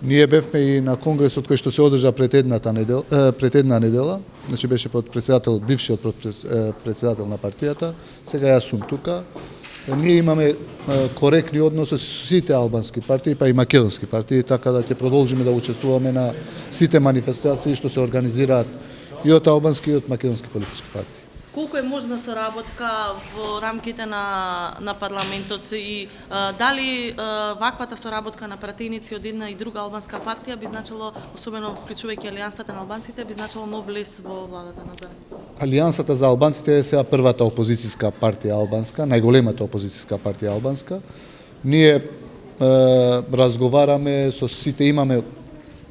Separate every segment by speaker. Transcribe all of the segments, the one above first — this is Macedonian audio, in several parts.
Speaker 1: Ние бевме и на конгресот кој што се одржа пред една недела, значи беше под председател, бившиот председател на партијата, сега јас сум тука. Ние имаме коректни односи со сите албански партии, па и македонски партии, така да ќе продолжиме да учествуваме на сите манифестации што се организираат и од албански и од македонски политички партии.
Speaker 2: Колку е можна соработка во рамките на парламентот и дали ваквата соработка на пратеници од една и друга албанска партија би значило, особено вклучувајќи Алијансата на албанците, би значило нов влез во владата на ЗАЕ?
Speaker 1: Алијансата за албанците е сега првата опозицијска партија албанска, најголемата опозицијска партија албанска. Ние разговараме со сите, имаме,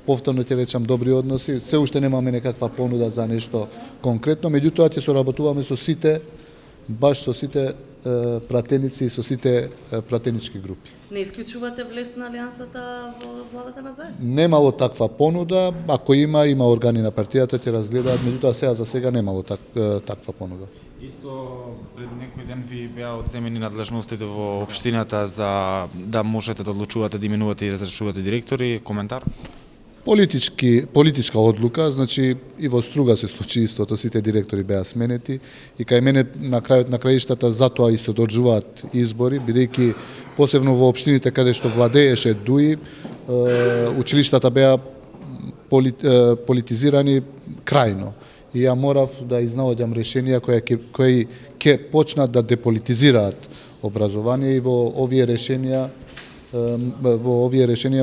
Speaker 1: повторно ќе речам, добри односи, се уште немаме некаква понуда за нешто конкретно, меѓутоа ќе соработуваме со сите, баш со сите пратеници и со сите пратенички групи.
Speaker 2: Не исклучувате влез на Алијансата во владата на ЗАЕ?
Speaker 1: Немало таква понуда, ако има органи на партијата ќе разгледаат, меѓутоа сега за сега немало таква понуда.
Speaker 3: Исто пред некој ден ви беа одземени надлежностите во општината за да можете да одлучувате да именувате и разрешувате директори, коментар?
Speaker 1: Политичка одлука, значи и во Струга се случи истото, сите директори беа сменети и кај мене на крајот на краиштата затоа и се одржуваат избори, бидејќи посебно во општините каде што владееше ДУИ, училиштата беа политизирани крајно. И ја морав да изнаоѓам решенија кои ќе почнат да деполитизираат образование и во овие решенија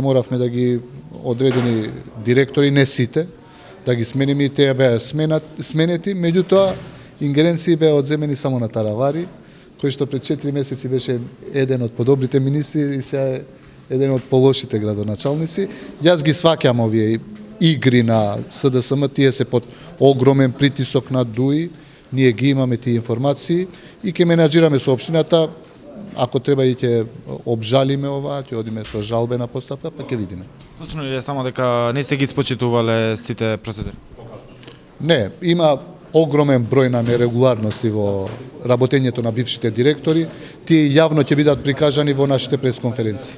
Speaker 1: моравме да ги одредени директори, не сите, да ги смениме и тие беа сменети, меѓутоа ингеренции беа одземени само на Таравари, кој што пред 4 месеци беше еден од подобрите министри и сега е еден од полошите градоначалници. Јас ги сваќам овие игри на СДСМ, тие се под огромен притисок на ДУИ, ние ги имаме тие информации и ќе менаџираме со општината. Ако треба и ќе обжалиме ова, ќе одиме со жалбена постапка, па ќе видиме.
Speaker 3: Точно ли е само дека не сте ги спочитувале сите процедури?
Speaker 1: Не, има огромен број на нерегуларности во работењето на бившите директори, тие јавно ќе бидат прикажани во нашите пресконференции.